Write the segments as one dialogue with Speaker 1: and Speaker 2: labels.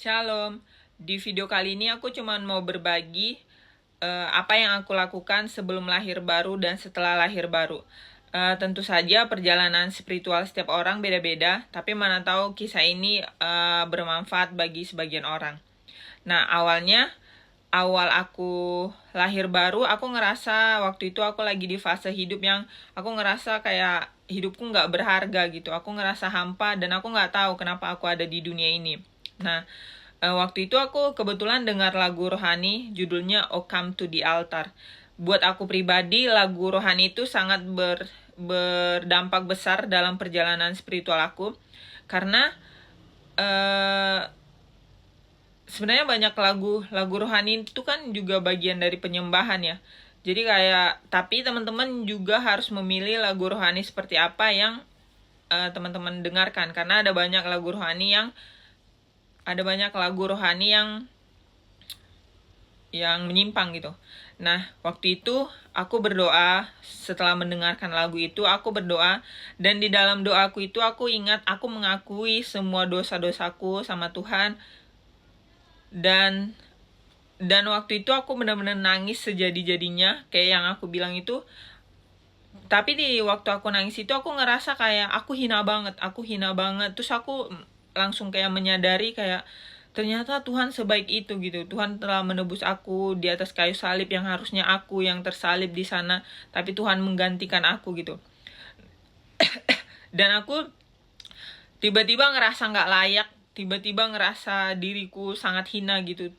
Speaker 1: Shalom, di video kali ini aku cuma mau berbagi apa yang aku lakukan sebelum lahir baru dan setelah lahir baru. Tentu saja perjalanan spiritual setiap orang beda-beda, tapi mana tahu kisah ini bermanfaat bagi sebagian orang. Nah, awal aku lahir baru, aku ngerasa waktu itu aku lagi di fase hidup yang aku ngerasa kayak hidupku nggak berharga gitu. Aku ngerasa hampa dan aku nggak tahu kenapa aku ada di dunia ini. Nah, waktu itu aku kebetulan dengar lagu rohani judulnya "Oh Come to the Altar". Buat aku pribadi, lagu rohani itu sangat berdampak besar dalam perjalanan spiritual aku. Karena sebenarnya banyak lagu rohani itu kan juga bagian dari penyembahan ya. Jadi tapi teman-teman juga harus memilih lagu rohani seperti apa yang teman-teman dengarkan. Karena ada banyak lagu rohani yang menyimpang gitu. Nah, waktu itu aku berdoa, setelah mendengarkan lagu itu aku berdoa, dan di dalam doaku itu aku ingat aku mengakui semua dosa-dosaku sama Tuhan. Dan waktu itu aku benar-benar nangis sejadi-jadinya, kayak yang aku bilang itu. Tapi di waktu aku nangis itu aku ngerasa kayak aku hina banget. Terus aku langsung kayak menyadari kayak ternyata Tuhan sebaik itu gitu. Tuhan telah menebus aku di atas kayu salib yang harusnya aku yang tersalib di sana, tapi Tuhan menggantikan aku gitu. Dan aku tiba-tiba ngerasa nggak layak, tiba-tiba ngerasa diriku sangat hina gitu.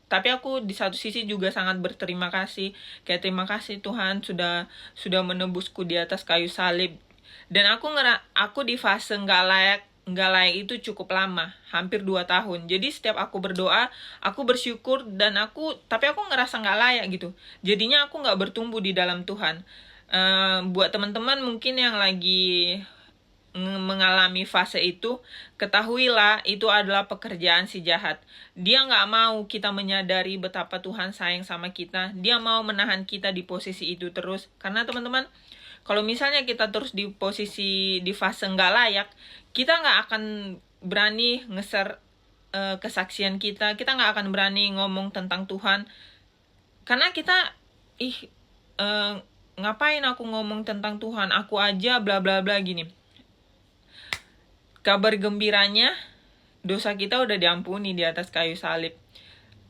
Speaker 1: Tapi aku di satu sisi juga sangat berterima kasih, kayak terima kasih Tuhan sudah menebusku di atas kayu salib. Dan aku di fase nggak layak itu cukup lama, hampir 2 tahun. Jadi setiap aku berdoa, aku bersyukur tapi aku ngerasa nggak layak gitu. Jadinya aku nggak bertumbuh di dalam Tuhan. Buat teman-teman mungkin yang lagi mengalami fase itu, ketahuilah itu adalah pekerjaan si jahat. Dia nggak mau kita menyadari betapa Tuhan sayang sama kita. Dia mau menahan kita di posisi itu terus. Karena teman-teman, kalau misalnya kita terus di fase nggak layak, kita nggak akan berani nge-share kesaksian kita. Kita nggak akan berani ngomong tentang Tuhan. Karena kita, ngapain aku ngomong tentang Tuhan? Aku aja bla bla bla gini. Kabar gembiranya, dosa kita udah diampuni di atas kayu salib.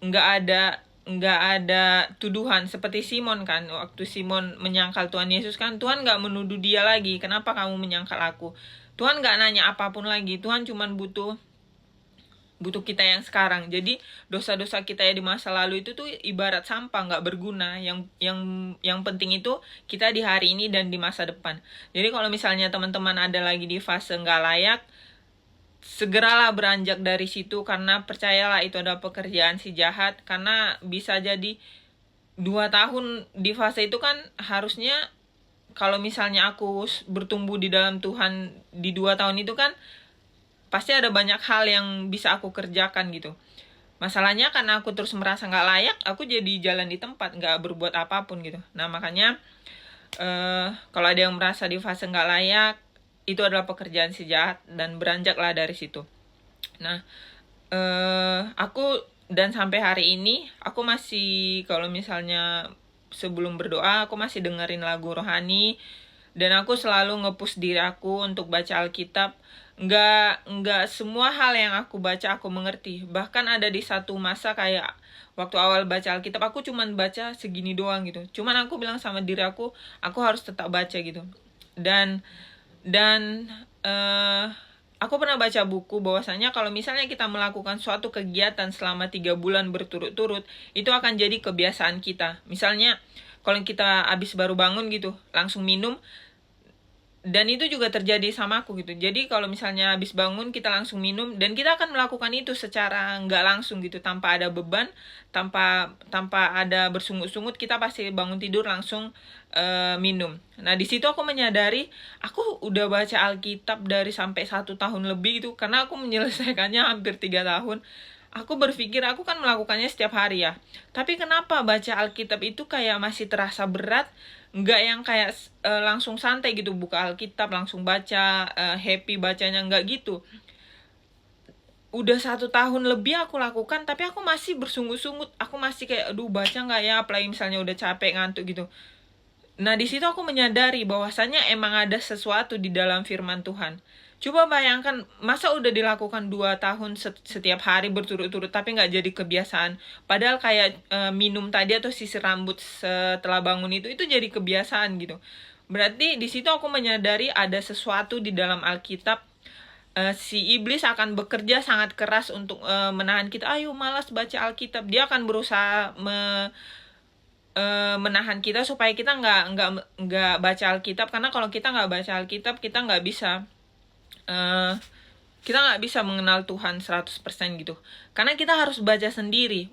Speaker 1: Nggak ada tuduhan seperti Simon kan. Waktu Simon menyangkal Tuhan Yesus kan, Tuhan nggak menuduh dia lagi. Kenapa kamu menyangkal aku? Tuhan nggak nanya apapun lagi. Tuhan cuma butuh kita yang sekarang. Jadi dosa-dosa kita ya di masa lalu itu tuh ibarat sampah, nggak berguna. Yang penting itu kita di hari ini dan di masa depan. Jadi kalau misalnya teman-teman ada lagi di fase nggak layak, segeralah beranjak dari situ, karena percayalah itu adalah pekerjaan si jahat. Karena bisa jadi 2 tahun di fase itu kan harusnya, kalau misalnya aku bertumbuh di dalam Tuhan di 2 tahun itu kan pasti ada banyak hal yang bisa aku kerjakan gitu. Masalahnya karena aku terus merasa nggak layak, aku jadi jalan di tempat, nggak berbuat apapun gitu. Nah makanya kalau ada yang merasa di fase nggak layak, itu adalah pekerjaan si jahat, dan beranjaklah dari situ. Nah, aku dan sampai hari ini aku masih, kalau misalnya sebelum berdoa aku masih dengerin lagu rohani, dan aku selalu nge-push diri aku untuk baca Alkitab. Nggak semua hal yang aku baca aku mengerti. Bahkan ada di satu masa kayak waktu awal baca Alkitab aku cuman baca segini doang gitu. Cuman aku bilang sama diri aku harus tetap baca gitu. Dan aku pernah baca buku bahwasanya kalau misalnya kita melakukan suatu kegiatan selama 3 bulan berturut-turut, itu akan jadi kebiasaan kita. Misalnya kalau kita habis baru bangun gitu, langsung minum, dan itu juga terjadi sama aku gitu. Jadi kalau misalnya habis bangun kita langsung minum, dan kita akan melakukan itu secara nggak langsung gitu, tanpa ada beban, tanpa ada bersungut-sungut, kita pasti bangun tidur langsung minum. Nah di situ aku menyadari aku udah baca Alkitab dari sampai 1 tahun lebih gitu, karena aku menyelesaikannya hampir 3 tahun. Aku berpikir aku kan melakukannya setiap hari ya, tapi kenapa baca Alkitab itu kayak masih terasa berat? Nggak yang kayak langsung santai gitu, buka Alkitab langsung baca, happy bacanya, nggak gitu. udah 1 tahun lebih aku lakukan, tapi aku masih bersungut-sungut, aku masih kayak aduh baca nggak ya, apalagi misalnya udah capek ngantuk gitu. Nah di situ aku menyadari bahwasanya emang ada sesuatu di dalam firman Tuhan. Coba bayangkan, masa udah dilakukan 2 tahun setiap hari berturut-turut tapi nggak jadi kebiasaan. Padahal kayak minum tadi atau sisir rambut setelah bangun itu jadi kebiasaan gitu. Berarti di situ aku menyadari ada sesuatu di dalam Alkitab. Si iblis akan bekerja sangat keras untuk menahan kita. Ayo malas baca Alkitab. Dia akan berusaha menahan kita supaya kita nggak baca Alkitab. Karena kalau kita nggak baca Alkitab, kita nggak bisa mengenal Tuhan 100% gitu. Karena kita harus baca sendiri.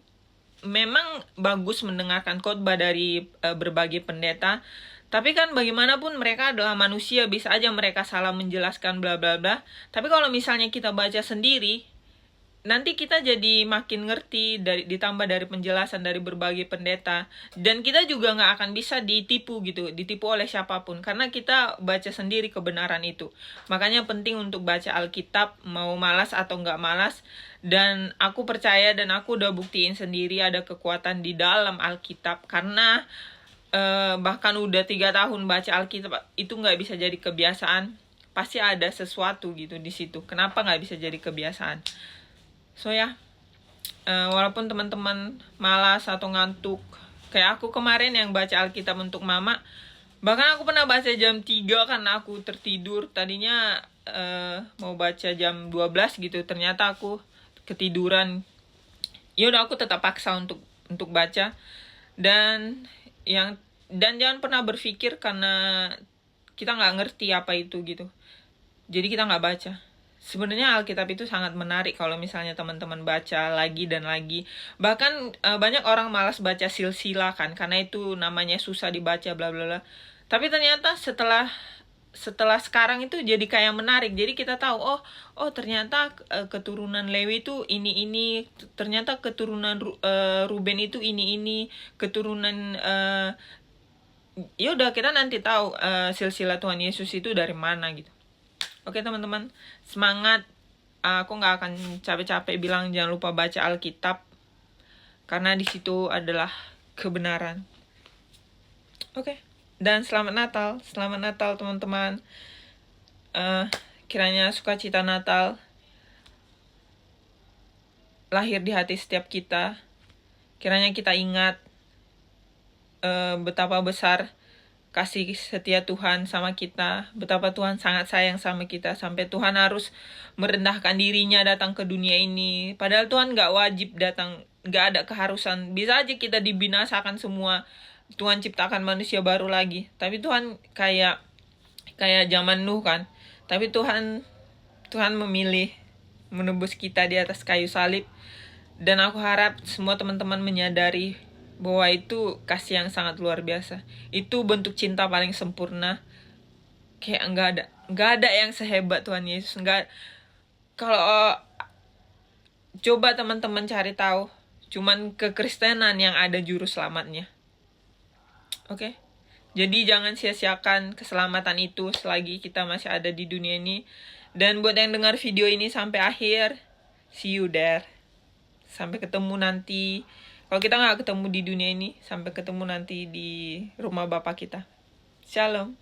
Speaker 1: Memang bagus mendengarkan khotbah dari berbagai pendeta, tapi kan bagaimanapun mereka adalah manusia, bisa aja mereka salah menjelaskan bla bla bla. Tapi kalau misalnya kita baca sendiri, nanti kita jadi makin ngerti ditambah dari penjelasan dari berbagai pendeta, dan kita juga nggak akan bisa ditipu oleh siapapun karena kita baca sendiri kebenaran itu. Makanya penting untuk baca Alkitab, mau malas atau nggak malas. Dan aku percaya dan aku udah buktiin sendiri ada kekuatan di dalam Alkitab, karena bahkan udah 3 tahun baca Alkitab itu nggak bisa jadi kebiasaan. Pasti ada sesuatu gitu di situ. Kenapa nggak bisa jadi kebiasaan? So ya, walaupun teman-teman malas atau ngantuk, kayak aku kemarin yang baca Alkitab untuk mama, bahkan aku pernah baca jam 3 karena aku tertidur. Tadinya mau baca jam 12 gitu, ternyata aku ketiduran. Ya udah, aku tetap paksa untuk baca. Dan jangan pernah berpikir karena kita nggak ngerti apa itu gitu, jadi kita nggak baca. Sebenarnya Alkitab itu sangat menarik kalau misalnya teman-teman baca lagi dan lagi. Bahkan banyak orang malas baca silsilah kan, karena itu namanya susah dibaca bla bla bla. Tapi ternyata setelah sekarang itu jadi kayak menarik. Jadi kita tahu, oh ternyata keturunan Lewi itu ini, ternyata keturunan Ruben itu ini, keturunan ya udah, kita nanti tahu silsilah Tuhan Yesus itu dari mana gitu. Oke teman-teman, semangat. Aku nggak akan capek-capek bilang jangan lupa baca Alkitab, karena di situ adalah kebenaran. Oke, dan selamat Natal teman-teman. Kiranya sukacita Natal lahir di hati setiap kita. Kiranya kita ingat betapa besar kasih setia Tuhan sama kita, betapa Tuhan sangat sayang sama kita, sampai Tuhan harus merendahkan dirinya datang ke dunia ini. Padahal Tuhan nggak wajib datang, nggak ada keharusan. Bisa aja kita dibinasakan semua, Tuhan ciptakan manusia baru lagi. Tapi Tuhan kayak zaman Nuh kan. Tapi Tuhan memilih menebus kita di atas kayu salib. Dan aku harap semua teman-teman menyadari bahwa itu kasih yang sangat luar biasa. Itu bentuk cinta paling sempurna. Kayak nggak ada yang sehebat Tuhan Yesus. Kalau coba teman-teman cari tahu, cuman kekristenan yang ada juru selamatnya. Oke? Jadi jangan sia-siakan keselamatan itu selagi kita masih ada di dunia ini. Dan buat yang dengar video ini sampai akhir, see you there. Sampai ketemu nanti. Kalau kita nggak ketemu di dunia ini, sampai ketemu nanti di rumah Bapa kita. Shalom.